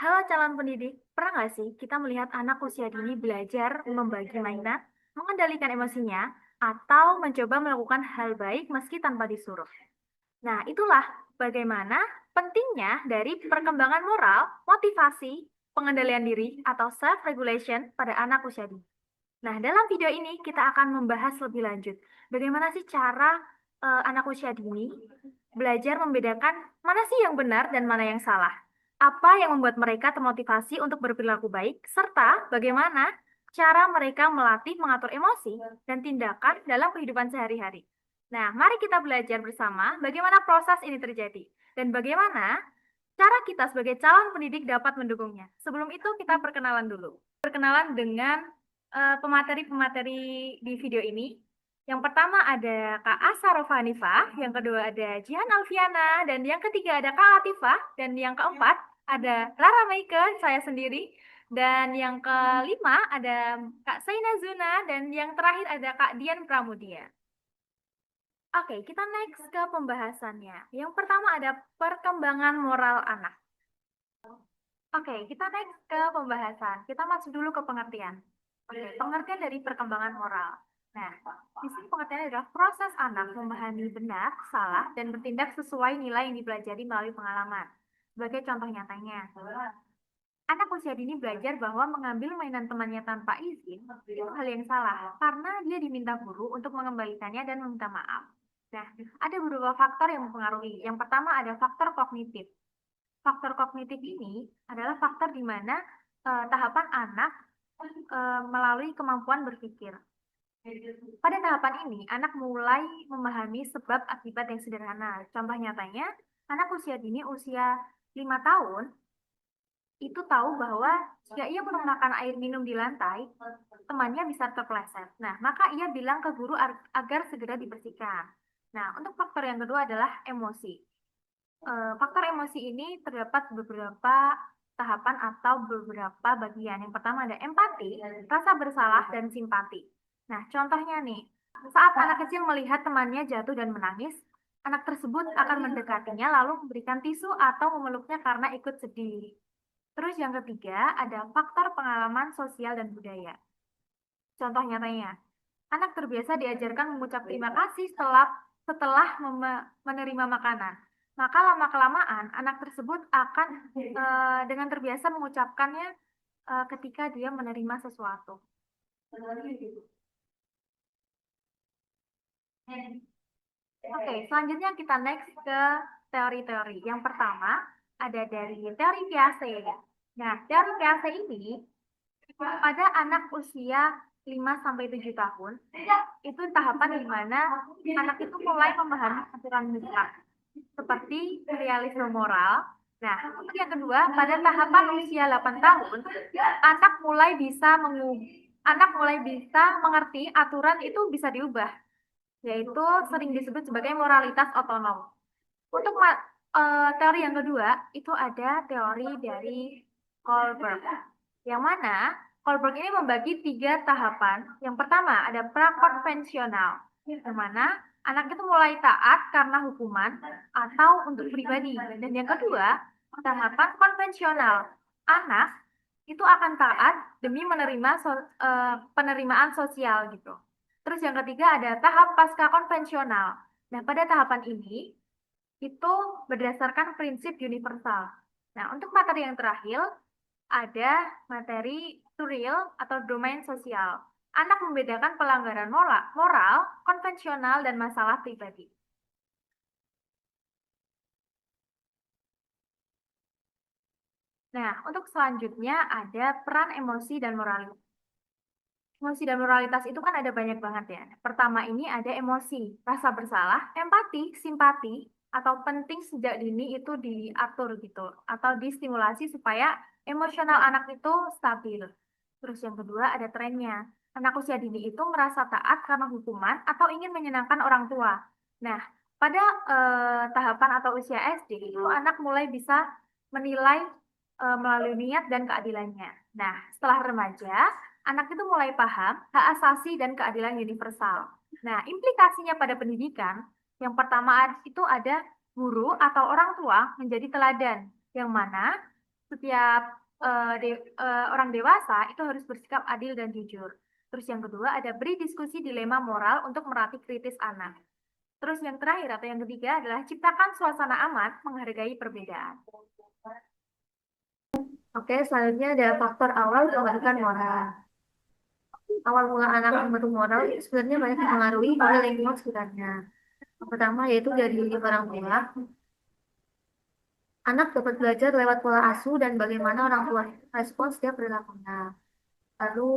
Halo calon pendidik, pernah nggak sih kita melihat anak usia dini belajar membagi mainan, mengendalikan emosinya, atau mencoba melakukan hal baik meski tanpa disuruh? Nah, itulah bagaimana pentingnya dari perkembangan moral, motivasi, pengendalian diri, atau self-regulation pada anak usia dini. Nah, dalam video ini kita akan membahas lebih lanjut bagaimana sih cara anak usia dini belajar membedakan mana sih yang benar dan mana yang salah. Apa yang membuat mereka termotivasi untuk berperilaku baik, serta bagaimana cara mereka melatih mengatur emosi dan tindakan dalam kehidupan sehari-hari. Nah, mari kita belajar bersama bagaimana proses ini terjadi dan bagaimana cara kita sebagai calon pendidik dapat mendukungnya. Sebelum itu kita perkenalan dulu. Perkenalan dengan pemateri-pemateri di video ini. Yang pertama ada Kak Asa Hanifah, yang kedua ada Jihan Alfiana, dan yang ketiga ada Kak Latifah, dan yang keempat ada Rara Meike, saya sendiri, dan yang kelima ada Kak Saina Zuna, dan yang terakhir ada Kak Dian Pramudia. Oke, kita next ke pembahasannya. Yang pertama ada perkembangan moral anak. Oke, kita next ke pembahasan. Kita masuk dulu ke pengertian. Oke, pengertian dari perkembangan moral. Nah, di sini pengertiannya adalah proses anak memahami benar, salah, dan bertindak sesuai nilai yang dipelajari melalui pengalaman. Sebagai contoh nyatanya, anak usia dini belajar bahwa mengambil mainan temannya tanpa izin itu hal yang salah, karena dia diminta guru untuk mengembalikannya dan meminta maaf. Nah, ada beberapa faktor yang mempengaruhi. Yang pertama ada faktor kognitif. Faktor kognitif ini adalah faktor di mana tahapan anak melalui kemampuan berpikir. Pada tahapan ini, anak mulai memahami sebab akibat yang sederhana. Contoh nyatanya, anak usia dini usia 5 tahun itu tahu bahwa jika ia menuangkan air minum di lantai, temannya bisa terpeleset. Nah, maka ia bilang ke guru agar segera dibersihkan. Nah, untuk faktor yang kedua adalah emosi. Faktor emosi ini terdapat beberapa tahapan atau beberapa bagian. Yang pertama ada empati, rasa bersalah, dan simpati. Nah, contohnya nih, saat anak kecil melihat temannya jatuh dan menangis, anak tersebut akan mendekatinya lalu memberikan tisu atau memeluknya karena ikut sedih. Terus yang ketiga ada faktor pengalaman sosial dan budaya. Contoh nyatanya, anak terbiasa diajarkan mengucap terima kasih setelah menerima makanan. Maka lama-kelamaan anak tersebut akan dengan terbiasa mengucapkannya ketika dia menerima sesuatu. Oke, selanjutnya kita next ke teori-teori. Yang pertama ada dari teori Piaget. Nah, teori Piaget ini pada anak usia 5 sampai 7 tahun, itu tahapan di mana anak itu mulai memahami aturan mutlak, seperti realisme moral. Nah, untuk yang kedua, pada tahapan usia 8 tahun, anak mulai bisa mengerti aturan itu bisa diubah, yaitu sering disebut sebagai moralitas otonom. Untuk teori yang kedua, itu ada teori dari Kohlberg, yang mana Kohlberg ini membagi 3 tahapan. Yang pertama ada prakonvensional, yang mana anak itu mulai taat karena hukuman atau untuk pribadi. Dan yang kedua, tahapan konvensional, anak itu akan taat demi menerima penerimaan sosial gitu. Terus yang ketiga ada tahap pasca konvensional. Nah, pada tahapan ini itu berdasarkan prinsip universal. Nah, untuk materi yang terakhir ada materi surreal atau domain sosial. Anak membedakan pelanggaran moral, konvensional, dan masalah pribadi. Nah, untuk selanjutnya ada peran emosi dan moralitas. Emosi dan moralitas itu kan ada banyak banget ya. Pertama ini ada emosi, rasa bersalah, empati, simpati, atau penting sejak dini itu diatur gitu, atau distimulasi supaya emosional anak itu stabil. Terus yang kedua ada trennya. Anak usia dini itu merasa taat karena hukuman atau ingin menyenangkan orang tua. Nah, pada tahapan atau usia SD itu anak mulai bisa menilai melalui niat dan keadilannya. Nah, setelah remaja, anak itu mulai paham hak asasi dan keadilan universal. Nah, implikasinya pada pendidikan, yang pertama itu ada guru atau orang tua menjadi teladan, yang mana Setiap orang dewasa itu harus bersikap adil dan jujur. Terus yang kedua ada beri diskusi dilema moral untuk melatih kritis anak. Terus yang terakhir atau yang ketiga adalah ciptakan suasana aman menghargai perbedaan. Oke, selanjutnya ada faktor awal pembentukan moral. Awal mula anak membentuk moral itu sebenarnya banyak dipengaruhi oleh lingkungan sekitarnya. Yang pertama yaitu dari orang tua. Anak dapat belajar lewat pola asuh dan bagaimana orang tua respon setiap perilakunya. Lalu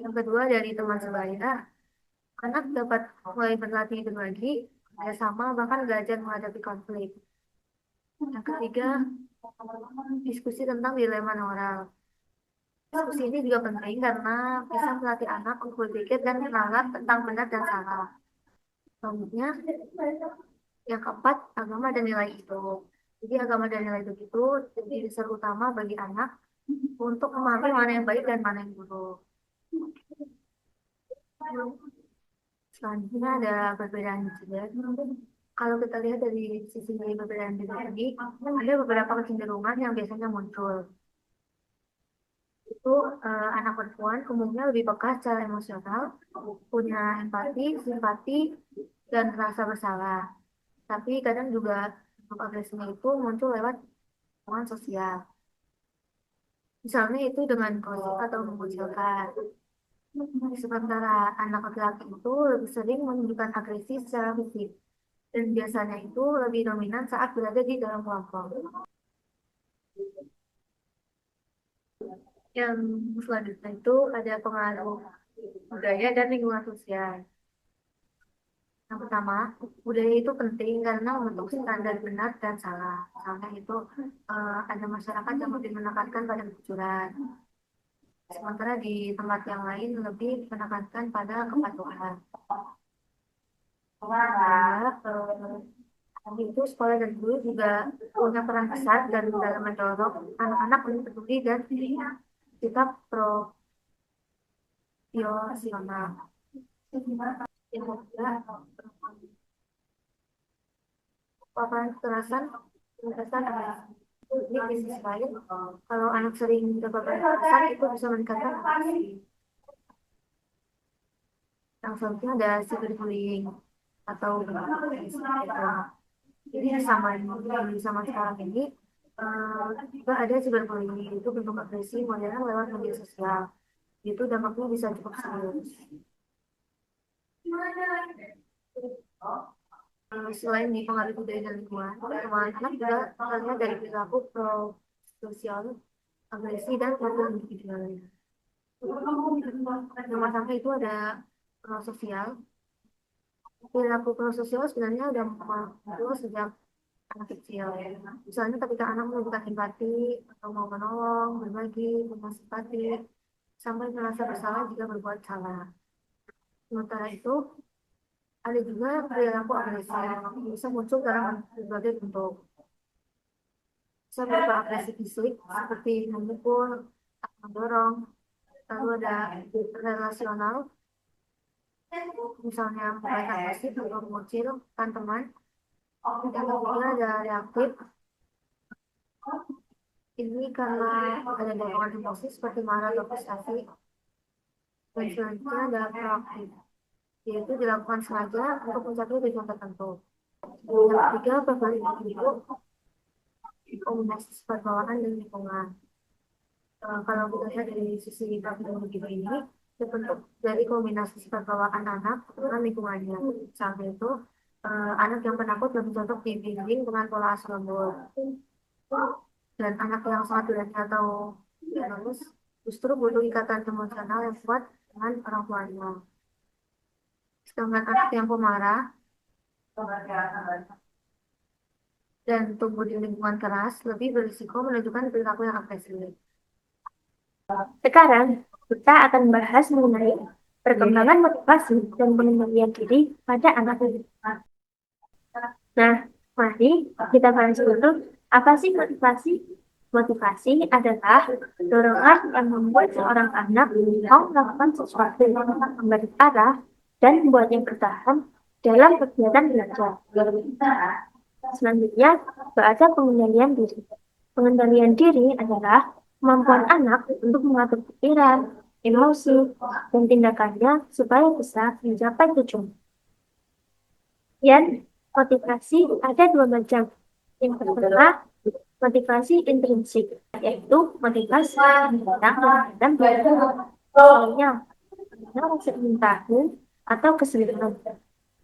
yang kedua dari teman sebaya. Anak dapat mulai berlatih berbagi, bersama, bahkan belajar menghadapi konflik. Yang ketiga, diskusi tentang dilema moral. Diskusi ini juga penting karena bisa melatih anak untuk berpikir dan menangkap tentang benar dan salah. Selanjutnya, yang keempat, agama dan nilai hidup. Jadi agama dan nilai hidup itu jadi dasar utama bagi anak untuk memahami mana yang baik dan mana yang buruk. Selanjutnya ada perbedaan gender. Kalau kita lihat dari sisi perbedaan gender tadi, ada beberapa kecenderungan yang biasanya muncul. Itu anak perempuan umumnya lebih peka secara emosional, punya empati, simpati, dan rasa bersalah. Tapi kadang juga bentuk agresinya itu muncul lewat lingkungan sosial. Misalnya itu dengan gosip atau mengucilkan. Sementara anak laki-laki itu lebih sering menunjukkan agresi secara fisik. Dan biasanya itu lebih dominan saat berada di dalam kelompok. Yang selanjutnya itu ada pengaruh budaya dan lingkungan sosial. Yang pertama, budaya itu penting karena membentuk standar benar dan salah. Misalnya itu ada masyarakat yang lebih menekankan pada kejujuran. Sementara di tempat yang lain lebih menekankan pada kepatuhan. Itu sekolah dan guru juga punya peran besar dan dalam mendorong anak-anak untuk peduli dan sikap profesional. Yang kedua, paparan kekerasan ini di sisi lain, kalau anak sering terpapar kekerasan itu bisa meningkatkan agresi. Yang selanjutnya ada cyberbullying atau jadi sama sekarang ini juga ada cyberbullying itu bentuk agresi modern lewat media sosial. Itu dampaknya bisa cukup serius. Selain dipengaruhi budaya dan lingkungan, perkembangan anak juga terlihat dari perilaku sosial, agresi, dan kelompok individualnya. Nomor satu itu ada sosial. Perilaku sosial sebenarnya udah muncul sejak anak kecil. Misalnya ketika anak menunjukkan empati atau mau menolong, berbagi, simpati, sampai merasa bersalah jika berbuat salah. Sementara itu, ada juga perilaku agresi yang bisa muncul dalam berbagai bentuk. Bisa berupa agresi fisik seperti memukul, mendorong, lalu ada relasional, misalnya mulai agresif atau mengucilkan teman. Yang ketiga ada reaktif, ini karena ada dorongan emosi seperti marah atau frustasi. Dan selanjutnya ada proaktif, yaitu dilakukan sengaja untuk mencapai tujuan tertentu. Yang ketiga, prevalensi itu kombinasi sifat bawaan dan lingkungan. Kalau kita lihat dari sisi praktik ini, terbentuk dari kombinasi sifat bawaan anak dengan lingkungannya. Misalnya itu, anak yang penakut lebih cocok dibimbing dengan pola asuh lembut. Dan anak yang sangat berani atau halus justru butuh ikatan emosional yang kuat dengan orang tuanya. Sedangkan anak yang pemarah dan tumbuh di lingkungan keras lebih berisiko menunjukkan perilaku yang agresif. Sekarang kita akan bahas mengenai perkembangan motivasi dan pengendalian diri pada anak. Nah, mari kita bahas dulu apa sih motivasi? Motivasi adalah dorongan yang membuat seorang anak mau melakukan sesuatu yang memberi arah dan membuatnya bertahan dalam kegiatan belajar. Selanjutnya, bahasa pengendalian diri. Pengendalian diri adalah kemampuan anak untuk mengatur pikiran, emosi, dan tindakannya supaya bisa mencapai tujuan. Dan motivasi ada dua macam. Yang pertama, motivasi intrinsik, yaitu motivasi yang datang dan misalnya karena rasa ingin tahu atau kesulitan.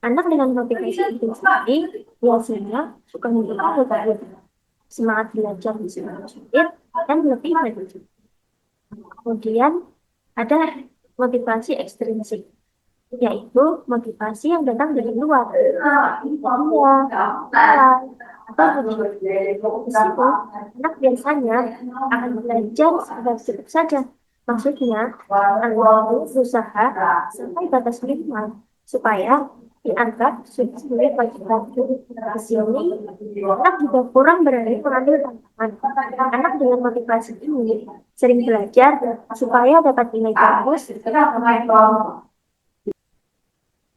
Anak dengan motivasi intrinsik ini biasanya suka membuka tahu, semangat belajar di sulit dan lebih maju. Kemudian ada motivasi ekstrinsik, yaitu motivasi yang datang dari luar, atau ujian. Di situ, anak biasanya akan belajar sekedar cukup saja. Maksudnya, anak berusaha sampai batas minimal supaya dianggap sudah sebagai kewajiban. Di sini, anak juga kurang berani mengambil tantangan. Anak dengan motivasi ini sering belajar supaya dapat nilai bagus.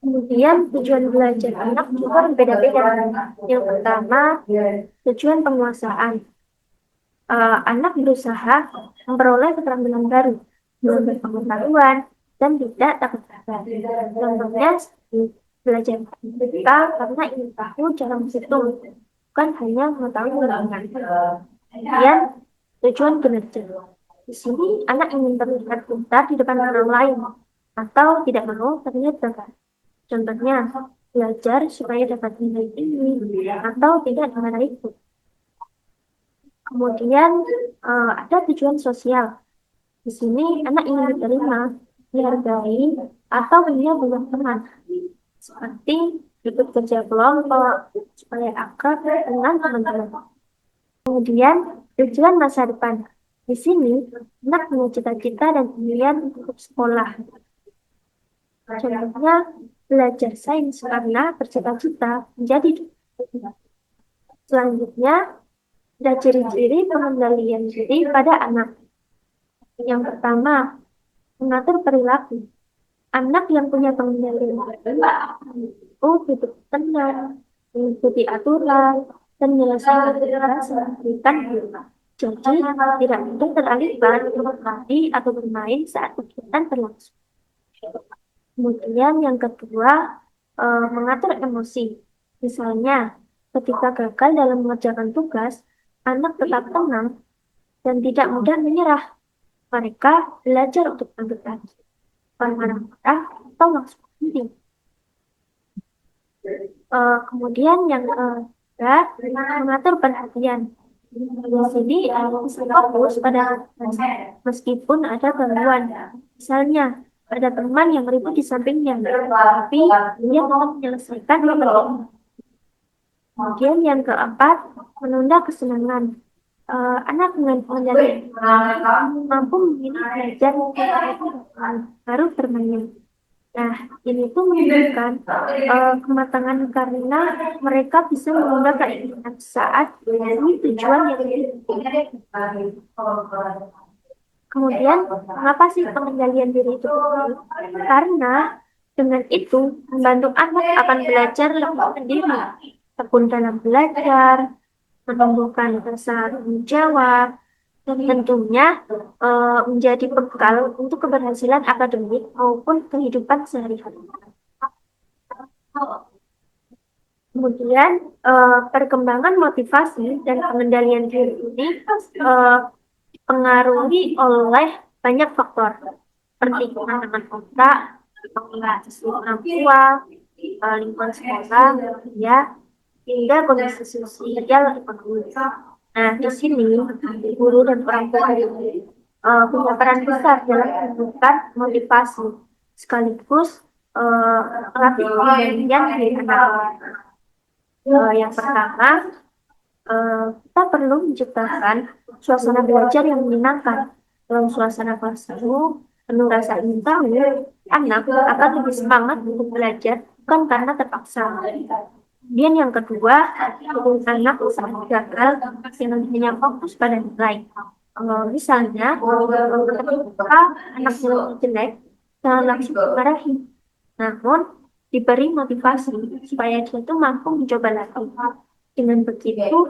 Kemudian tujuan belajar anak juga berbeda-beda. Yang pertama, tujuan penguasaan. Anak berusaha memperoleh keterampilan baru, menambah pengetahuan, dan tidak takut gagal. Contohnya, belajar matematika karena ingin tahu cara menghitung, bukan hanya mengetahui ulangan. Kemudian, tujuan kinerja. Di sini, anak ingin terlihat pintar di depan orang lain, atau tidak mau terlihat gagal. Contohnya, belajar supaya dapat nilai tinggi atau tidak dimarahi itu. Kemudian ada tujuan sosial. Di sini anak ingin diterima, dihargai, atau punya banyak teman. Seperti ikut kerja kelompok supaya akrab dengan teman-teman. Kemudian tujuan masa depan. Di sini anak punya cita-cita dan impian untuk sekolah. Contohnya belajar sains karena bercita-cita menjadi dokter. Selanjutnya, ada ciri-ciri pengendalian diri pada anak. Yang pertama, mengatur perilaku. Anak yang punya pengendalian diri itu hidup tenang, mengikuti aturan, dan menyelesaikan tugas yang diberikan guru. Jadi, tidak mudah teralihkan berlari atau bermain saat kegiatan berlangsung. Kemudian yang kedua, mengatur emosi. Misalnya, ketika gagal dalam mengerjakan tugas, anak tetap tenang dan tidak mudah menyerah. Mereka belajar untuk bangkit lagi, marah-marah atau langsung berhenti. Kemudian yang ketiga, mengatur perhatian. Di sini bisa fokus pada meskipun ada gangguan. Misalnya, ada teman yang ribut di sampingnya, tapi dia tetap menyelesaikan pekerjaan. Kemudian yang keempat, menunda kesenangan. Anak dengan pengendalian mampu memilih belajar baru bermain. Nah, ini tuh menunjukkan kematangan karena mereka bisa menunda keinginan saat dari tujuan yang diinginkan. Kemudian, mengapa sih pengendalian diri itu penting? Karena dengan itu membantu anak akan belajar lebih mandiri, tekun dalam belajar, menumbuhkan rasa tanggung jawab, dan tentunya menjadi bekal untuk keberhasilan akademik maupun kehidupan sehari-hari. Kemudian perkembangan motivasi dan pengendalian diri ini dipengaruhi oleh banyak faktor, seperti kemampuan otak, kemampuan lingkungan sekolah, ya, hingga kondisi sosial ekonomi. Nah, di sini guru dan orang tua punya peran besar dalam menentukan motivasi, sekaligus melatih pengendalian diri anak. Yang pertama, kita perlu menciptakan suasana belajar yang menyenangkan. Dalam suasana kelas penuh rasa ingin tahu, anak akan lebih semangat untuk belajar, bukan karena terpaksa. Kemudian yang kedua, anak saat gagal jangan hanya fokus pada nilai. Misalnya, ketika anak nilainya jelek, jangan langsung dimarahi. Namun, diberi motivasi supaya dia itu mampu mencoba lagi. Dengan begitu,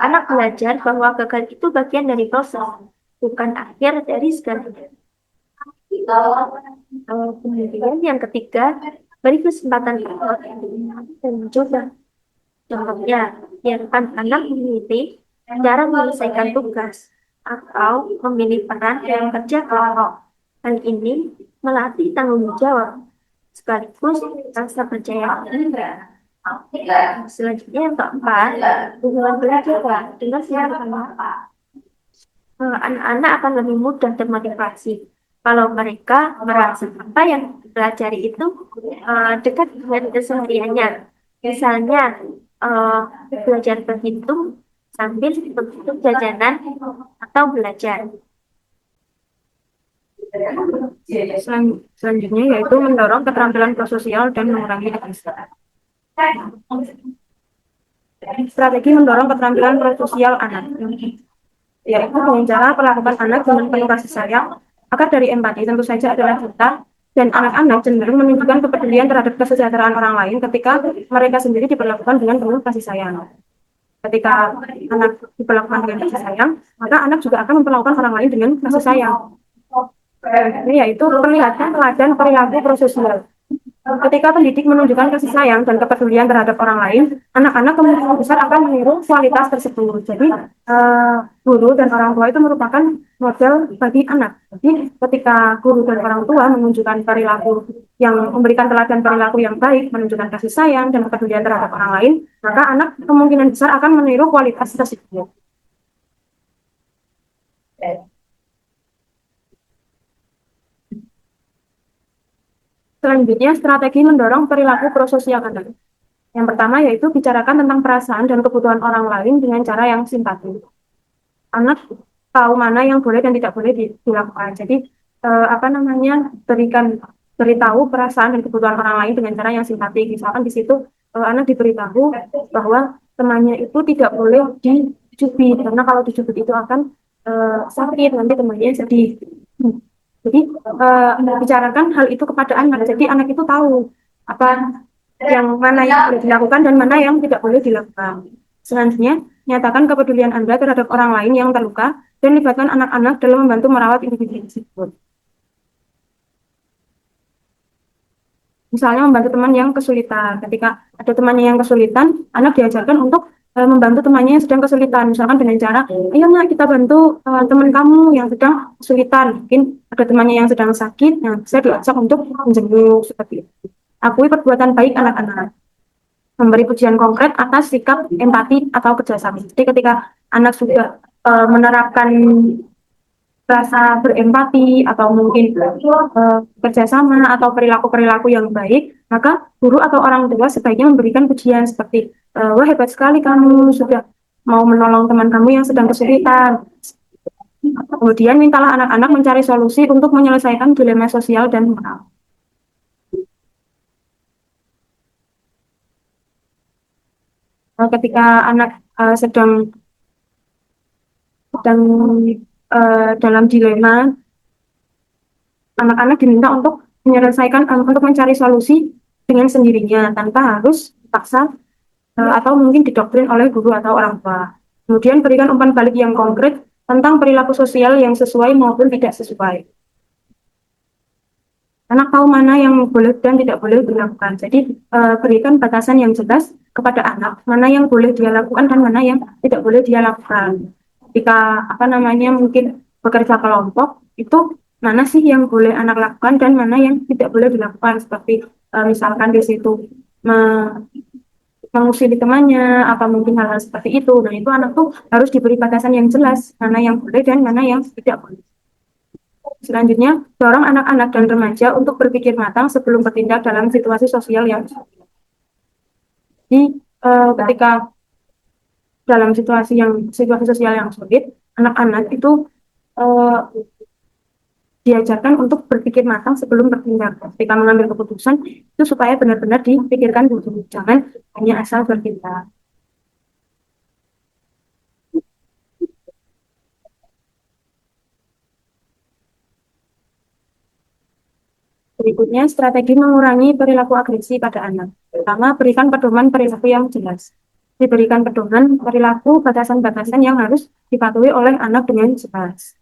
anak belajar bahwa gagal itu bagian dari proses, bukan akhir dari segalanya. Kemudian yang ketiga, beri kesempatan dan mencoba. Contohnya, biarkan anak memilih cara menyelesaikan tugas atau memilih peran dalam kerja kelompok. Hal ini melatih tanggung jawab sekaligus rasa percaya diri. Selanjutnya yang keempat, hubungan belajar dengan siapa. Anak-anak akan lebih mudah termotivasi kalau mereka merasa apa yang dipelajari itu dekat dengan kesehariannya. Misalnya, eh, belajar berhitung sambil berhitung jajanan atau belajar. Selanjutnya yaitu mendorong keterampilan prososial dan mengurangi agresi. Strategi mendorong keterampilan prososial anak, yaitu dengan cara perlakukan anak dengan penuh kasih sayang, akar dari empati tentu saja adalah kita, dan anak-anak cenderung menunjukkan kepedulian terhadap kesejahteraan orang lain ketika mereka sendiri diperlakukan dengan penuh kasih sayang. Ketika anak diperlakukan dengan kasih sayang, maka anak juga akan memperlakukan orang lain dengan kasih sayang. Ini yaitu perlihatan teladan perilaku prososial. Ketika pendidik menunjukkan kasih sayang dan kepedulian terhadap orang lain, anak-anak kemungkinan besar akan meniru kualitas tersebut. Jadi, guru dan orang tua itu merupakan model bagi anak. Jadi, ketika guru dan orang tua menunjukkan perilaku yang memberikan teladan perilaku yang baik, menunjukkan kasih sayang dan kepedulian terhadap orang lain, maka anak kemungkinan besar akan meniru kualitas tersebut. Selanjutnya, strategi mendorong perilaku prososial anak. Yang pertama yaitu bicarakan tentang perasaan dan kebutuhan orang lain dengan cara yang simpatis. Anak tahu mana yang boleh dan tidak boleh dilakukan. Jadi beritahu perasaan dan kebutuhan orang lain dengan cara yang simpatis. Misalkan di situ anak diberitahu bahwa temannya itu tidak boleh dicubit karena kalau dicubit itu akan sakit, nanti temannya sedih. Jadi bicarakan hal itu kepada anak. Jadi anak itu tahu apa yang mana yang boleh dilakukan dan mana yang tidak boleh dilakukan. Selanjutnya, nyatakan kepedulian Anda terhadap orang lain yang terluka dan libatkan anak-anak dalam membantu merawat individu tersebut. Misalnya membantu teman yang kesulitan. Ketika ada temannya yang kesulitan, anak diajarkan untuk membantu temannya yang sedang kesulitan. Misalkan dengan cara, ayo nak kita bantu teman kamu yang sedang kesulitan. Mungkin ada temannya yang sedang sakit, nah saya diajak untuk menjenguk seperti itu. Akui perbuatan baik anak-anak. Memberi pujian konkret atas sikap empati atau kerjasama. Jadi ketika anak sudah menerapkan rasa berempati atau mungkin kerjasama atau perilaku-perilaku yang baik, maka guru atau orang tua sebaiknya memberikan pujian seperti wah hebat sekali kamu sudah mau menolong teman kamu yang sedang kesulitan. Kemudian mintalah anak-anak mencari solusi untuk menyelesaikan dilema sosial dan moral. Ketika anak sedang dalam dilema, anak-anak diminta untuk menyelesaikan untuk mencari solusi dengan sendirinya tanpa harus dipaksa atau mungkin didoktrin oleh guru atau orang tua. Kemudian berikan umpan balik yang konkret tentang perilaku sosial yang sesuai maupun tidak sesuai. Anak tahu mana yang boleh dan tidak boleh dilakukan. Jadi berikan batasan yang jelas kepada anak, mana yang boleh dia lakukan dan mana yang tidak boleh dia lakukan. Jika mungkin bekerja kelompok itu mana sih yang boleh anak lakukan dan mana yang tidak boleh dilakukan, seperti misalkan di situ mengusili temannya atau mungkin hal-hal seperti itu. Nah itu anak tuh harus diberi batasan yang jelas mana yang boleh dan mana yang tidak boleh. Selanjutnya, dorong anak-anak dan remaja untuk berpikir matang sebelum bertindak dalam situasi sosial yang jadi ketika dalam situasi sosial yang sulit, anak-anak itu diajarkan untuk berpikir matang sebelum bertindak. Ketika mengambil keputusan itu supaya benar-benar dipikirkan dulu, jangan hanya asal bertindak. Berikutnya, strategi mengurangi perilaku agresi pada anak. Pertama, berikan pedoman perilaku yang jelas. diberikan pedoman perilaku batasan-batasan yang harus dipatuhi oleh anak dengan jelas.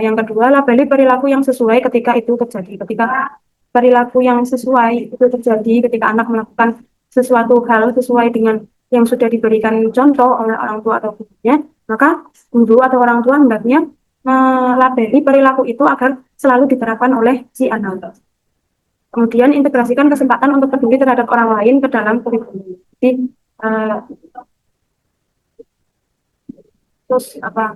Yang kedua, labeli perilaku yang sesuai ketika itu terjadi. Ketika perilaku yang sesuai itu terjadi, ketika anak melakukan sesuatu hal sesuai dengan yang sudah diberikan contoh oleh orang tua atau gurunya, maka guru atau orang tua hendaknya melabeli perilaku itu agar selalu diterapkan oleh si anak. Kemudian integrasikan kesempatan untuk peduli terhadap orang lain ke dalam kurikulum. Jadi uh, terus apa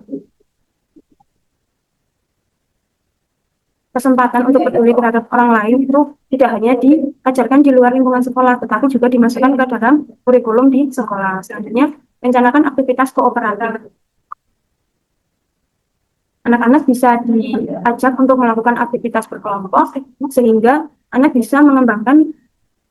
kesempatan untuk peduli terhadap orang lain itu tidak hanya diajarkan di luar lingkungan sekolah, tetapi juga dimasukkan ke dalam kurikulum di sekolah. Selanjutnya, rencanakan aktivitas kooperatif. Anak-anak bisa diajak untuk melakukan aktivitas berkelompok, sehingga anak bisa mengembangkan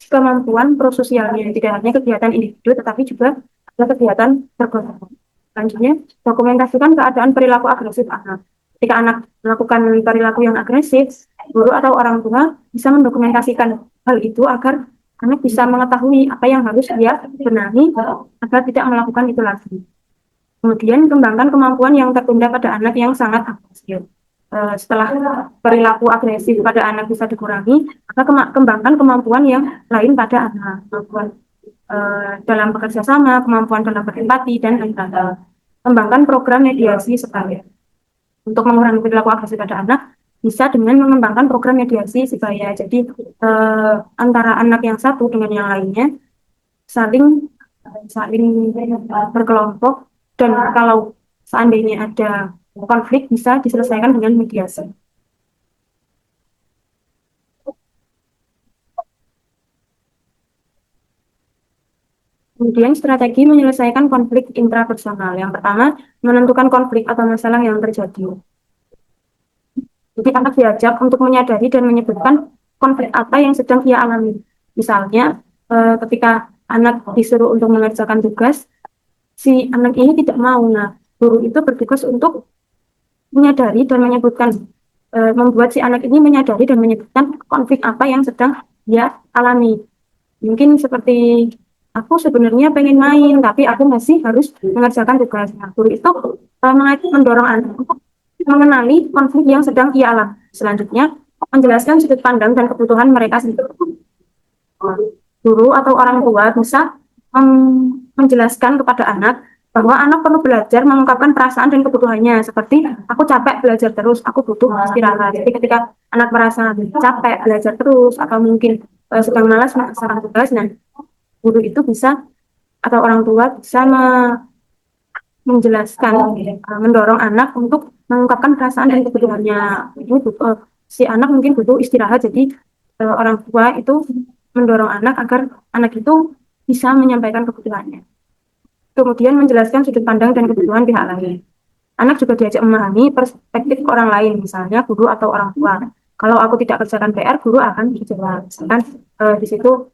kemampuan prososialnya, tidak hanya kegiatan individu, tetapi juga ada kegiatan berkelompok. Selanjutnya, dokumentasikan keadaan perilaku agresif anak. Ketika anak melakukan perilaku yang agresif, guru atau orang tua bisa mendokumentasikan hal itu agar anak bisa mengetahui apa yang harus dia benahi agar tidak melakukan itu lagi. Kemudian kembangkan kemampuan yang tertunda pada anak yang sangat agresif. Setelah perilaku agresif pada anak bisa dikurangi, maka kembangkan kemampuan yang lain pada anak. Kemampuan dalam bekerja sama, kemampuan dalam berempati, dan lain-lain. Kembangkan program mediasi sebaya. Untuk mengurangi perilaku agresif pada anak, bisa dengan mengembangkan program mediasi sebaya. Jadi antara anak yang satu dengan yang lainnya saling saling berkelompok, dan kalau seandainya ada konflik bisa diselesaikan dengan mediasi. Kemudian strategi menyelesaikan konflik intrapersonal. Yang pertama, menentukan konflik atau masalah yang terjadi. Jadi anak diajak untuk menyadari dan menyebutkan konflik apa yang sedang ia alami. Misalnya, ketika anak disuruh untuk mengerjakan tugas, si anak ini tidak mau. Nah, guru itu bertugas untuk menyadari dan menyebutkan, membuat si anak ini menyadari dan menyebutkan konflik apa yang sedang dia alami. Mungkin seperti aku sebenarnya pengen main, tapi aku masih harus mengerjakan tugas. Nah, guru itu mendorong anak untuk mengenali konflik yang sedang ia alami. Selanjutnya, menjelaskan sudut pandang dan kebutuhan mereka sendiri. Guru atau orang tua bisa menjelaskan kepada anak bahwa anak perlu belajar mengungkapkan perasaan dan kebutuhannya, seperti aku capek belajar terus, aku butuh istirahat. Jadi ketika anak merasa capek belajar terus atau mungkin sedang malas melaksanakan tugas, nah guru itu bisa atau orang tua bisa menjelaskan, mendorong anak untuk mengungkapkan perasaan dan kebutuhannya. Ini si anak mungkin butuh istirahat, jadi orang tua itu mendorong anak agar anak itu bisa menyampaikan kebutuhannya. Kemudian menjelaskan sudut pandang dan kebutuhan pihak lain. Anak juga diajak memahami perspektif orang lain, misalnya guru atau orang tua. Kalau aku tidak kerjakan PR, guru akan kecewa. Misalkan di situ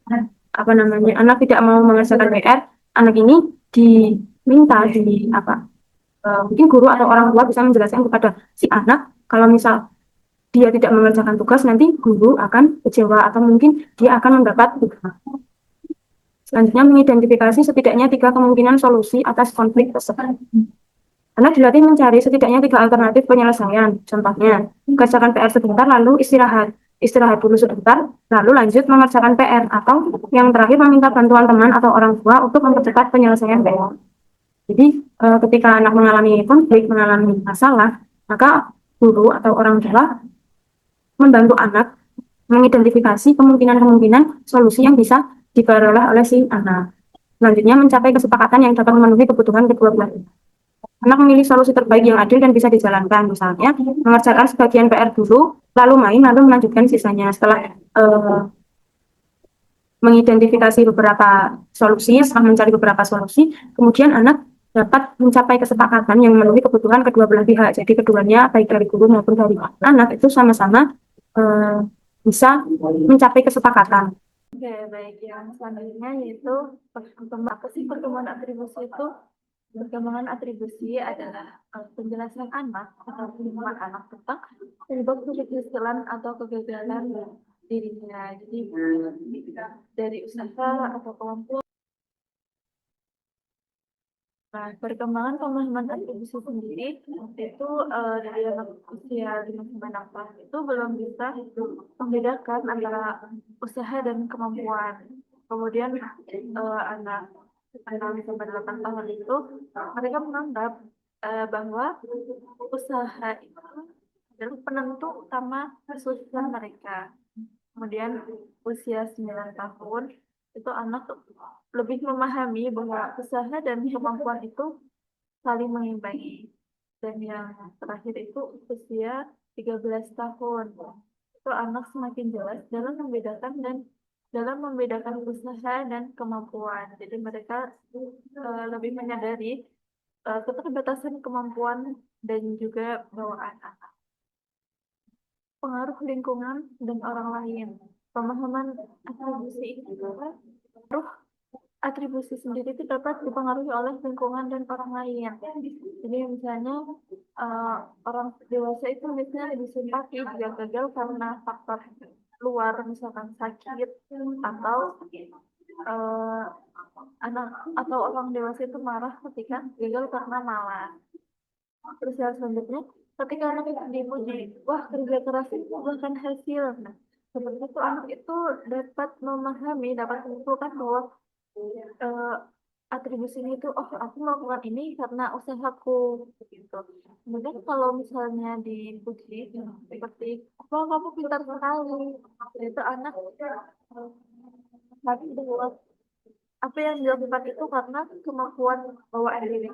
apa namanya, anak tidak mau mengerjakan PR, anak ini diminta di apa, mungkin guru atau orang tua bisa menjelaskan kepada si anak kalau misal dia tidak mengerjakan tugas, nanti guru akan kecewa atau mungkin dia akan mendapat tugas. Selanjutnya, mengidentifikasi setidaknya 3 kemungkinan solusi atas konflik tersebut. Anak dilatih mencari setidaknya 3 alternatif penyelesaian. Contohnya, kerjakan PR sebentar lalu istirahat. Istirahat dulu sebentar, lalu lanjut mengerjakan PR. Atau yang terakhir, meminta bantuan teman atau orang tua untuk mempercepat penyelesaian PR. Jadi, ketika anak mengalami konflik, mengalami masalah, maka guru atau orang tua membantu anak mengidentifikasi kemungkinan-kemungkinan solusi yang bisa diperoleh oleh si anak. Selanjutnya, mencapai kesepakatan yang dapat memenuhi kebutuhan kedua belah pihak. Anak memilih solusi terbaik yang adil dan bisa dijalankan. Misalnya, mengerjakan sebagian PR dulu, lalu main, lalu melanjutkan sisanya. Setelah mengidentifikasi beberapa solusi, setelah mencari beberapa solusi, kemudian anak dapat mencapai kesepakatan yang memenuhi kebutuhan kedua belah pihak. Jadi keduanya, baik dari guru maupun dari anak, itu sama-sama bisa mencapai kesepakatan. Oke, baik. Yang selanjutnya yaitu apa sih pertemuan atribusi itu? Perkembangan atribusi adalah penjelasan anak atau pengumuman anak tentang penyebab kegagalan atau kegagalan dirinya. Jadi dari usaha atau kelompok Nah, perkembangan pemahaman atribusi sendiri itu dari anak usia 5 sampai 6 tahun itu belum bisa membedakan antara usaha dan kemampuan. Kemudian anak 6 sampai 8 tahun itu mereka menganggap bahwa usaha itu adalah penentu utama kesuksesan mereka. Kemudian usia 9 tahun itu anak lebih memahami bahwa usaha dan kemampuan itu saling mengimbangi. Dan yang terakhir itu usia 13 tahun. Itu anak semakin jelas dalam membedakan usaha dan kemampuan. Jadi mereka lebih menyadari keterbatasan kemampuan dan juga bawaan anak. Pengaruh lingkungan dan orang lain. Pemahaman atribusi itu pengaruh atribusi sendiri itu dapat dipengaruhi oleh lingkungan dan orang lain. Jadi misalnya eh, orang dewasa itu biasanya lebih simpati jika gagal karena faktor luar, misalkan sakit atau eh, anak atau orang dewasa itu marah ketika gagal karena malas. Terus yang selanjutnya, ketika anak itu dipuji, wah kerja keras itu bukan hasil. Nah, seperti itu anak itu dapat memahami, dapat menyimpulkan bahwa eh, atribusinya itu, oh aku melakukan ini karena usahaku, gitu. Kemudian kalau misalnya dipuji, seperti, wah kamu pintar sekali, itu anak tapi bahwa apa yang dilakukan itu karena kemampuan bawaan diri.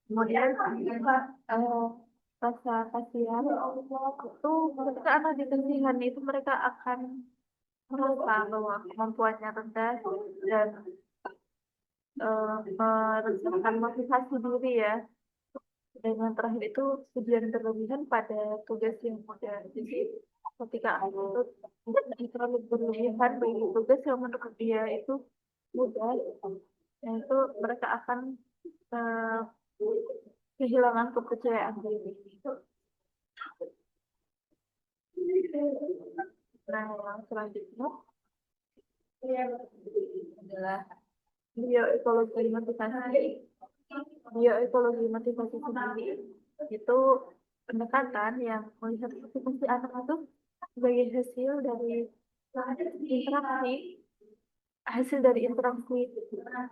Kemudian eh, rasa kasihan itu ketika anak dikasihan itu mereka akan merasa bahwa kemampuannya rendah dan merencanakan motivasi diri ya. Dan yang terakhir itu tujuan berlebihan pada tugas yang mudah. Jadi ketika anak itu terlalu berlebihan bagi tugas yang menurut dia itu mudah, dan itu mereka akan eh, kehilangan kepercayaan diri. Nah, yang selanjutnya adalah bioekologi motivasi. Bioekologi motivasi sendiri itu pendekatan yang melihat motivasi anak itu sebagai interaksi hasil dari interaksi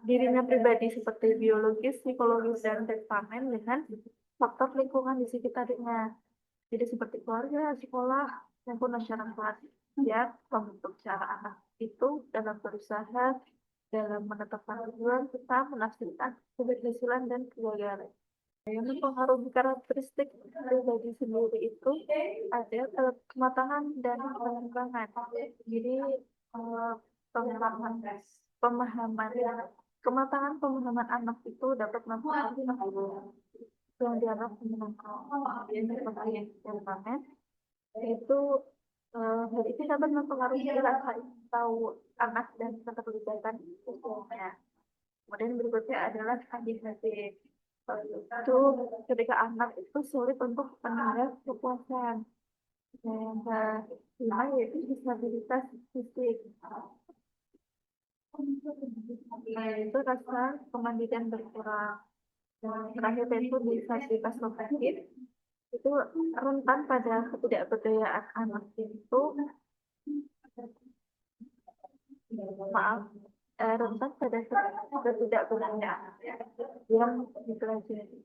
dirinya pribadi seperti biologis, psikologis, dan temperamen dengan faktor lingkungan di sekitarnya. Jadi seperti keluarga, sekolah, maupun masyarakat yang membentuk cara anak itu dalam berusaha, dalam menetapkan tujuan, serta menafsirkan keberhasilan dan kegagalan. Yang mempengaruhi karakteristik pribadi sendiri itu ada kematangan dan pengembangan. Jadi eh, pemahaman pemahaman kematangan pemahaman anak itu dapat mempengaruhi yang dianggap menyenangkan. Yang seperti yang permanen itu hal itu dapat mempengaruhi rasa ingin tahu anak dan keterlibatan siswanya. Kemudian berikutnya adalah ADHD. Itu ketika anak itu sulit untuk menanggapi kepuasan. Dan yang kelima yaitu disabilitas fisik. Nah, itu rasa kemandirian berkurang. Dan terakhir itu disabilitas kognitif. Itu rentan pada ketidakberdayaan anak itu, maaf, rentan pada ketidakberdayaan yang dipelajari.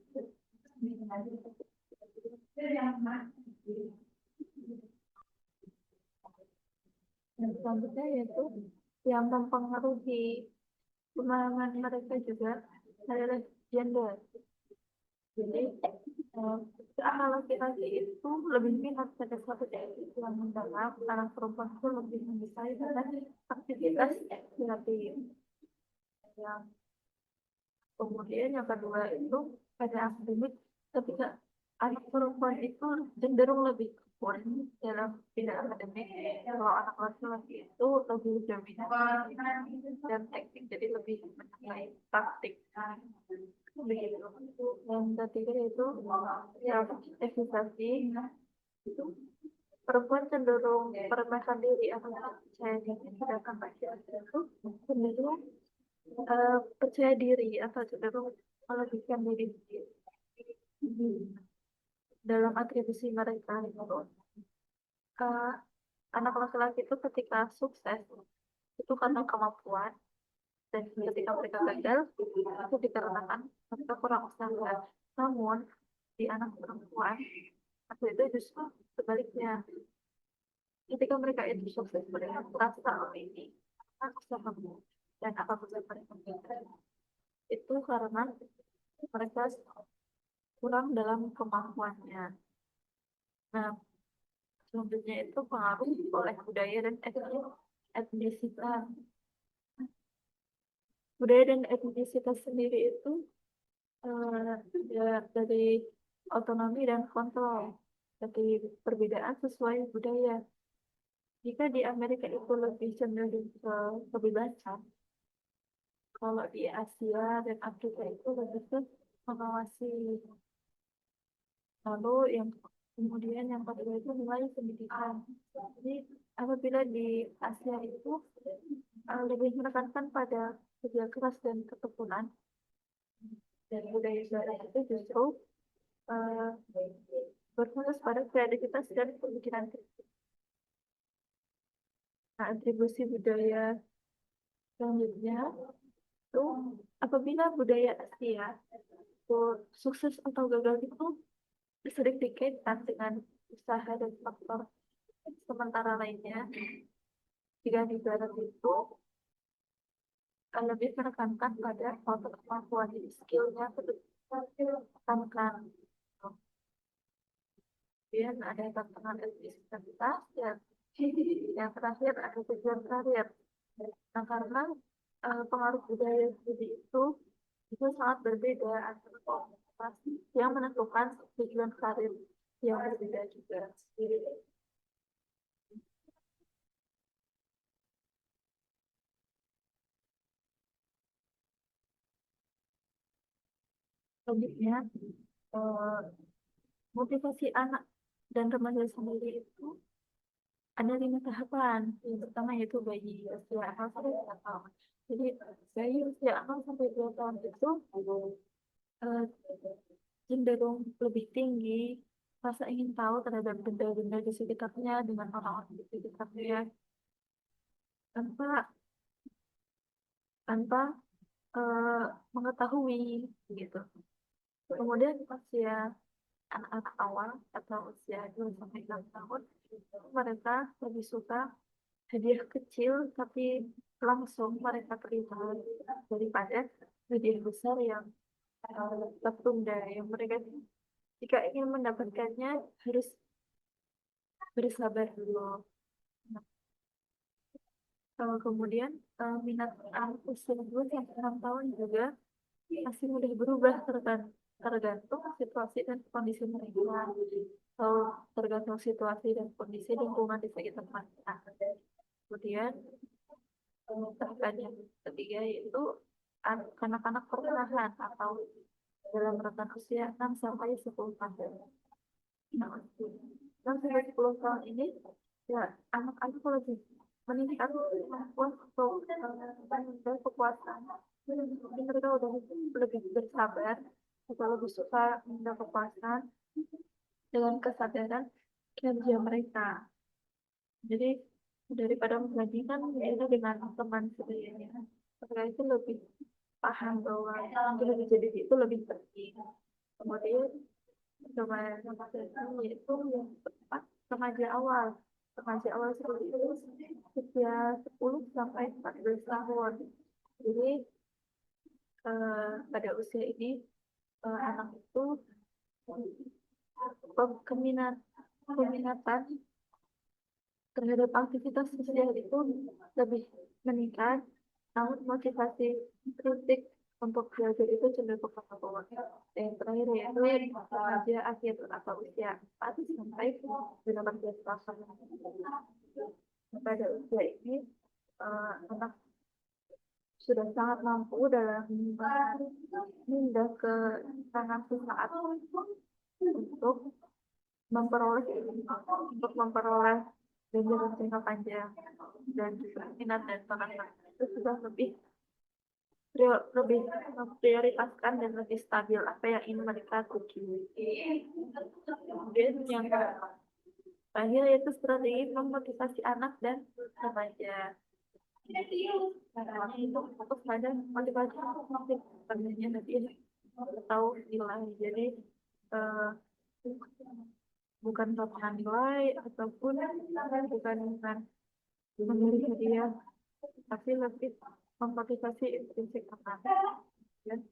Dan selanjutnya yaitu yang mempengaruhi pemahaman mereka juga adalah gender. Jadi anak laki-laki itu lebih minat pada suatu aktivitas yang mendalam, anak perempuan itu lebih menyukai pada aktivitas kreatif. Yang kemudian yang kedua itu pada akademik, ketika anak perempuan itu cenderung lebih kurang dalam bidang akademik, kalau anak laki-laki itu lebih dominan dan teknik, jadi lebih menyukai praktik. Begitu. Yang ketiga itu self efficacy. Itu perempuan cenderung meremehkan diri atau tidak percaya diri, sedangkan laki-laki itu cenderung percaya diri atau cenderung melebihkan diri sendiri. Dalam atribusi mereka itu, eh, anak laki-laki itu ketika sukses itu karena kemampuan, dan ketika mereka gagal itu dikarenakan mereka kurang usaha. Namun di anak perempuan atau itu justru sebaliknya, ketika mereka itu sukses mereka merasa ini anak usahamu, dan apapun yang mereka lakukan itu karena mereka kurang dalam kemampuannya. Nah, selanjutnya itu pengaruh oleh budaya dan etnisitas. Budaya dan etnisitas sendiri itu dari otonomi dan kontrol, jadi perbedaan sesuai budaya. Jika di Amerika itu lebih cenderung ke kebebasan, kalau di Asia dan Afrika itu lebih ke mengawasi. Lalu yang kemudian yang kedua itu nilai pendidikan. Jadi apabila di Asia itu lebih menekankan pada kerja keras dan ketekunan, dan budaya barat itu justru uh, berfokus pada kreativitas dan pemikiran kritis. Nah, atribusi budaya selanjutnya itu apabila budaya Asia itu sukses atau gagal itu sering dikaitkan dengan usaha dan faktor sementara lainnya. Jika di barat itu lebih menekankan pada faktor kemampuan, jadi skillnya tekankan. Kemudian ada tantangan etnisitas dan yang terakhir ada tujuan karir. Nah, karena pengaruh budaya studi itu sangat berbeda antara komunitas yang menentukan tujuan karir yang berbeda juga. Selanjutnya, eh, motivasi anak dan remaja sendiri itu ada 5 tahapan. Yang pertama yaitu bayi usia 0 sampai 2 tahun. Jadi bayi usia 0 sampai 2 tahun itu eh, cenderung lebih tinggi rasa ingin tahu terhadap benda-benda di sekitarnya dengan orang-orang di sekitarnya, tanpa tanpa eh, mengetahui gitu. Kemudian usia anak-anak awal atau usia 2 sampai 6 tahun mereka lebih suka hadiah kecil tapi langsung mereka terima daripada hadiah besar yang tertunda, yang mereka jika ingin mendapatkannya harus bersabar dulu. Nah, kemudian minat anak usia 2 sampai 6 tahun juga masih mudah berubah tergantung situasi dan kondisi mereka, atau tergantung situasi dan kondisi lingkungan di sekitar mereka. Kemudian tahapan yang ketiga yaitu anak-anak pertengahan atau dalam rentang usia 6 sampai 10 tahun. Nah, 6 sampai 10 tahun ini ya anak-anak lebih meningkat kemampuan untuk menunda kepuasan. Jadi mereka udah lebih bersabar atau lebih suka menunda kepuasan dengan kesadaran kinerja mereka. Jadi daripada membandingkan diri dengan teman sebelumnya, mereka itu lebih paham bahwa kinerja diri itu lebih penting. Kemudian remaja yaitu yang tepat remaja awal. Remaja awal seperti itu usia 10 sampai 14 tahun. Jadi pada usia ini anak itu keminatan terhadap aktivitas sosial itu lebih meningkat, namun motivasi kritik untuk belajar itu cenderung menurun. Dan yang terakhir yaitu remaja akhir atau usia 4 sampai 18 tahun. Pada usia ini anak sudah sangat mampu dalam menindak ke tangan saat untuk memperoleh ganjaran jangka panjang, dan juga minat dan bakat itu sudah lebih lebih memprioritaskan dan lebih stabil apa yang ingin mereka tuju. Kemudian yang terakhir yaitu strategi memotivasi anak dan remaja. Caranya itu fokus pada motivasi sebenarnya nanti tahu nilai. Jadi eh, bukan potongan nilai ataupun bukan memilih hadiah, tapi lebih memotivasi intrinsik anak. Dan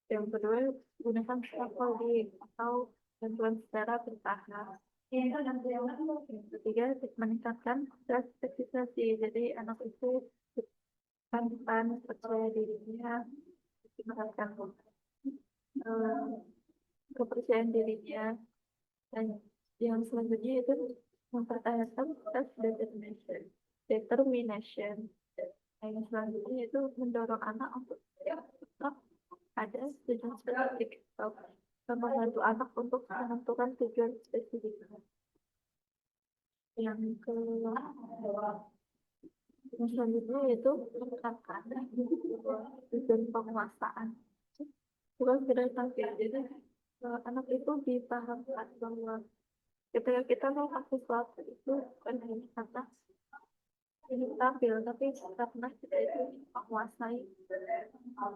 yang kedua, gunakan scaffolding atau bantuan secara bertahap. Yang ketiga, meningkatkan prestasi. Jadi anak itu tanpa percaya dirinya, meningkatkan kepercayaan dirinya. Dan yang selanjutnya itu mempertahankan determination. Yang selanjutnya itu mendorong anak untuk tetap ada tujuan spesifik atau membantu anak untuk menentukan tujuan spesifik. Yang selanjutnya itu menekankan tujuan penguasaan. Bukan sekedar tampil. Jadi anak itu dipahamkan bahwa ketika kita melakukan sesuatu itu bukan hanya karena ingin tampil, tapi karena kita itu menguasai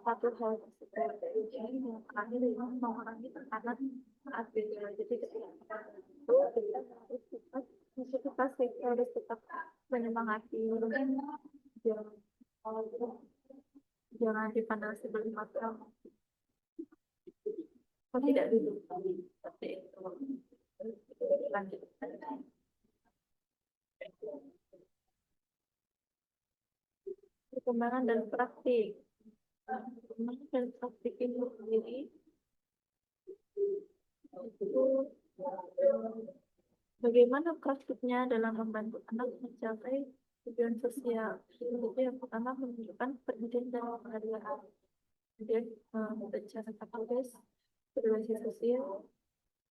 satu hal tersebut. Jadi yang terakhir itu mengurangi tekanan saat belajar. Jadi ketika itu kita harus tetap menyemangati, jangan dipandang sebelah mata. Tidak dulu, seperti itu. Lanjut. Perkembangan dan praktik. Perkembangan dan praktik itu sendiri itu bagaimana praktiknya dalam membantu anak mencapai tujuan sosial. Itu yang pertama menunjukkan pendidikan dan penghargaan. Kemudian bencana kapasitas berbasis sosial.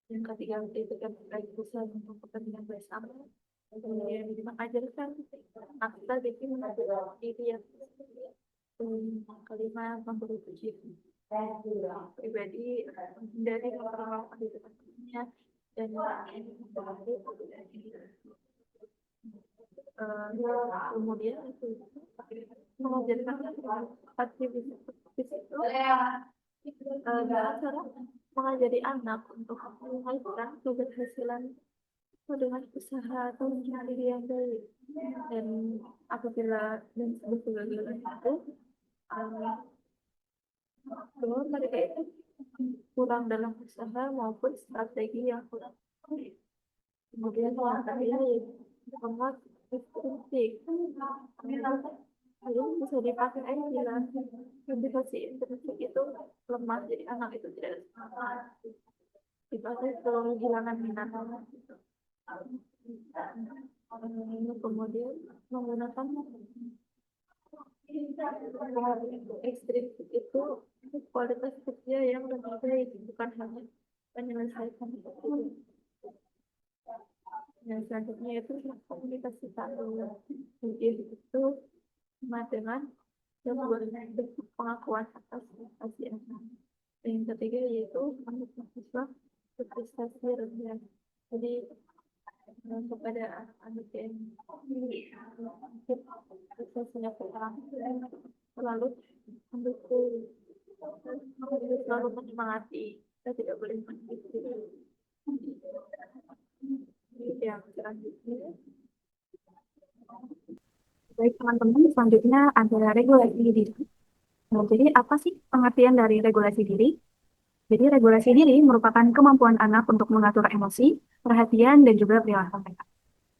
Yang ketiga itu kan berusaha untuk kepentingan bersama. Kemudian mengajarkan anak strategi menentukan diri yang kelima memberi pujian pribadi, menghindari memperlakukan di depan temannya dan kemudian itu mengajarkan aktivitas itu dengan cara mengajari anak untuk mengajarkan keberhasilan dengan usaha atau mencari diri yang baik. Dan apabila dan sebuah kegagalan itu bahwa mereka itu kurang dalam usaha maupun strategi yang kurang. Kemudian yang terakhir yaitu format intrinsik. Lalu bisa dipakai bila motivasi intrinsik itu lemah, jadi anak itu tidak semangat. Dipakai kalau kehilangan minat. Kemudian menggunakan ekstrinsik itu kualitas kerja yang lebih baik, bukan hanya menyelesaikan itu. Yang selanjutnya itu komunikasi tanggung. Jadi itu sama dengan bentuk pengakuan atas prestasi anak. Yang ketiga yaitu mahasiswa berprestasi rendah. Jadi kepada anak-anak yang prestasinya kurang, selalu mendukung, selalu menyemangati. Kita tidak boleh menyakiti. Yang selanjutnya, Baik teman-teman, selanjutnya ada regulasi diri. Nah, jadi apa sih pengertian dari regulasi diri? Jadi regulasi diri merupakan kemampuan anak untuk mengatur emosi, perhatian, dan juga perilaku mereka.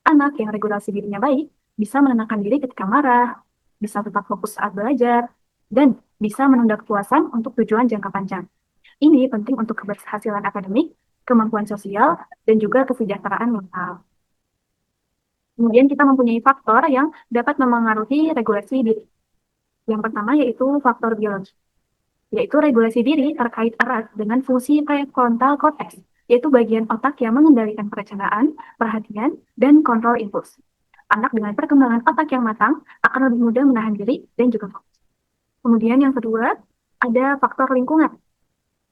Anak yang regulasi dirinya baik bisa menenangkan diri ketika marah, bisa tetap fokus saat belajar, dan bisa menunda kepuasan untuk tujuan jangka panjang. Ini penting untuk keberhasilan akademik, kemampuan sosial, dan juga kesejahteraan mental. Kemudian kita mempunyai faktor yang dapat memengaruhi regulasi diri. Yang pertama yaitu faktor biologi, yaitu regulasi diri terkait erat dengan fungsi prefrontal cortex, yaitu bagian otak yang mengendalikan perencanaan, perhatian, dan kontrol impuls. Anak dengan perkembangan otak yang matang akan lebih mudah menahan diri dan juga fokus. Kemudian yang kedua, ada faktor lingkungan.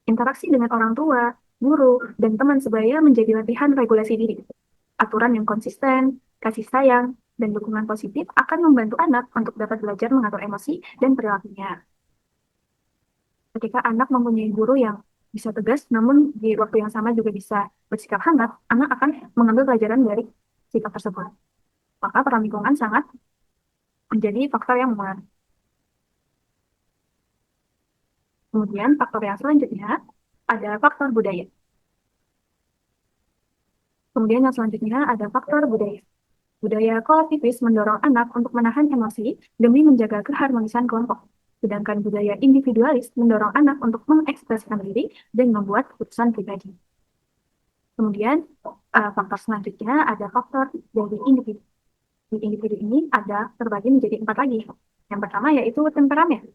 Interaksi dengan orang tua, guru, dan teman sebaya menjadi latihan regulasi diri. Aturan yang konsisten, kasih sayang, dan dukungan positif akan membantu anak untuk dapat belajar mengatur emosi dan perilakunya. Ketika anak mempunyai guru yang bisa tegas, namun di waktu yang sama juga bisa bersikap hangat, anak akan mengambil pelajaran dari sikap tersebut. Maka peran lingkungan sangat menjadi faktor yang mempengaruhi. Kemudian faktor yang selanjutnya ada faktor budaya. Kemudian yang selanjutnya ada faktor budaya. Budaya kolektivis mendorong anak untuk menahan emosi demi menjaga keharmonisan kelompok. Sedangkan budaya individualis mendorong anak untuk mengekspresikan diri dan membuat keputusan pribadi. Kemudian faktor selanjutnya ada faktor dari individu. Di individu ini ada terbagi menjadi 4 lagi. Yang pertama yaitu temperamen.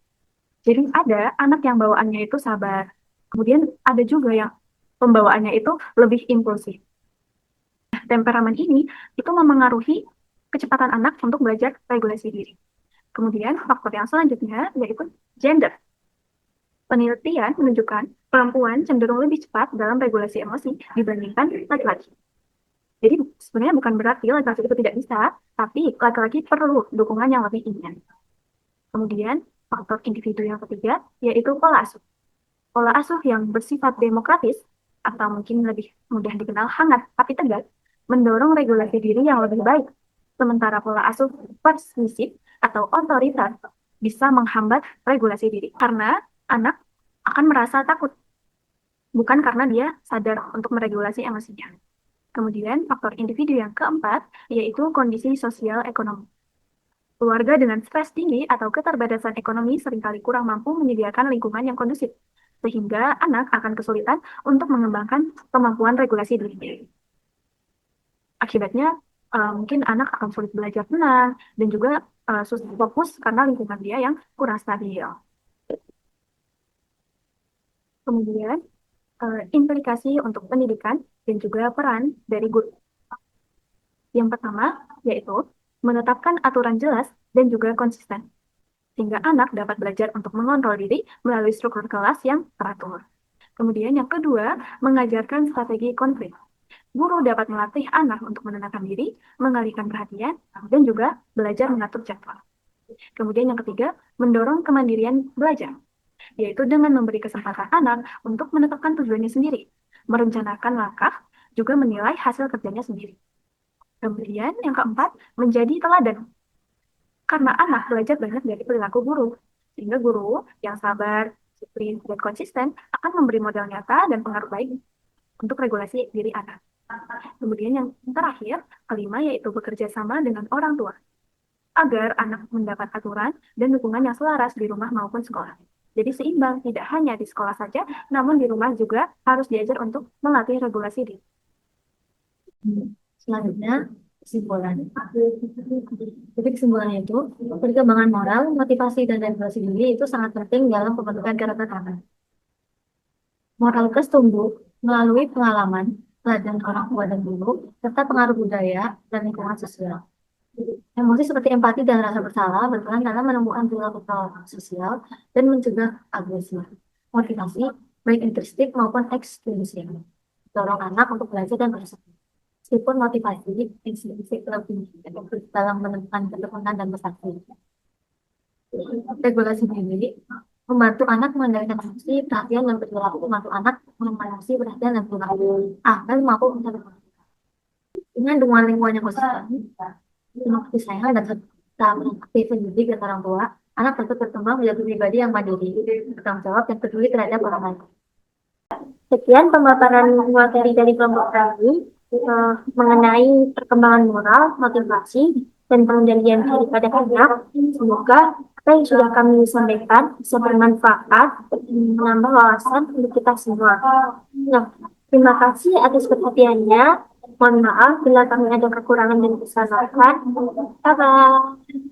Jadi ada anak yang bawaannya itu sabar. Kemudian ada juga yang pembawaannya itu lebih impulsif. Temperamen ini itu memengaruhi kecepatan anak untuk belajar regulasi diri. Kemudian faktor yang selanjutnya yaitu gender. Penelitian menunjukkan perempuan cenderung lebih cepat dalam regulasi emosi dibandingkan laki-laki. Jadi sebenarnya bukan berarti laki-laki itu tidak bisa, tapi laki-laki perlu dukungan yang lebih intens. Kemudian faktor individu yang ketiga yaitu pola asuh. Pola asuh yang bersifat demokratis atau mungkin lebih mudah dikenal hangat tapi tegas mendorong regulasi diri yang lebih baik. Sementara pola asuh persmisif atau otoriter bisa menghambat regulasi diri karena anak akan merasa takut, bukan karena dia sadar untuk meregulasi emosinya. Kemudian faktor individu yang keempat yaitu kondisi sosial ekonomi. Keluarga dengan stres tinggi atau keterbatasan ekonomi seringkali kurang mampu menyediakan lingkungan yang kondusif, sehingga anak akan kesulitan untuk mengembangkan kemampuan regulasi dirinya. Akibatnya, mungkin anak akan sulit belajar tenang dan juga susah fokus karena lingkungan dia yang kurang stabil. Kemudian, implikasi untuk pendidikan dan juga peran dari guru. Yang pertama, yaitu menetapkan aturan jelas dan juga konsisten, sehingga anak dapat belajar untuk mengontrol diri melalui struktur kelas yang teratur. Kemudian yang kedua, mengajarkan strategi konflik. Guru dapat melatih anak untuk menenangkan diri, mengalihkan perhatian, dan juga belajar mengatur jadwal. Kemudian yang ketiga, mendorong kemandirian belajar, yaitu dengan memberi kesempatan anak untuk menetapkan tujuannya sendiri, merencanakan langkah, juga menilai hasil kerjanya sendiri. Kemudian yang keempat, menjadi teladan. Karena anak belajar banyak dari perilaku guru, sehingga guru yang sabar, disiplin, dan konsisten akan memberi modal nyata dan pengaruh baik untuk regulasi diri anak. Kemudian yang terakhir, kelima yaitu bekerja sama dengan orang tua, agar anak mendapat aturan dan dukungan yang selaras di rumah maupun sekolah. Jadi seimbang, tidak hanya di sekolah saja, namun di rumah juga harus diajar untuk melatih regulasi diri. Selanjutnya, kesimpulan. Jadi kesimpulannya itu, perkembangan moral, motivasi, dan regulasi diri itu sangat penting dalam pembentukan karakter anak. Moralitas tumbuh melalui pengalaman, teladan orang tua dan guru, serta pengaruh budaya dan lingkungan sosial. Emosi seperti empati dan rasa bersalah berperan dalam menumbuhkan perilaku sosial dan mencegah agresi. Motivasi, baik intrinsik maupun ekstrinsik, dorong anak untuk belajar dan berusaha. Meskipun motivasi intrinsik lebih efektif dalam menemukan keteguhan dan bersaksi. Regulasi diri membantu anak mengendalikan emosi, perhatian, dan perilaku. Membantu anak mengatasi perhatian dan perilaku agar mampu mencapai dengan dukungan lingkungan yang konsisten, penuh kasih sayang dan serta aktif mendidik dan orang tua, anak dapat berkembang menjadi pribadi yang mandiri, bertanggung jawab, dan peduli terhadap orang lain. Sekian pemaparan materi dari kelompok kami mengenai perkembangan moral, motivasi, dan pengendalian diri pada anak. Semoga apa yang sudah kami sampaikan bisa bermanfaat dan menambah wawasan untuk kita semua. Nah, terima kasih atas perhatiannya. Mohon maaf bila kami ada kekurangan dan kesalahan. Bye-bye.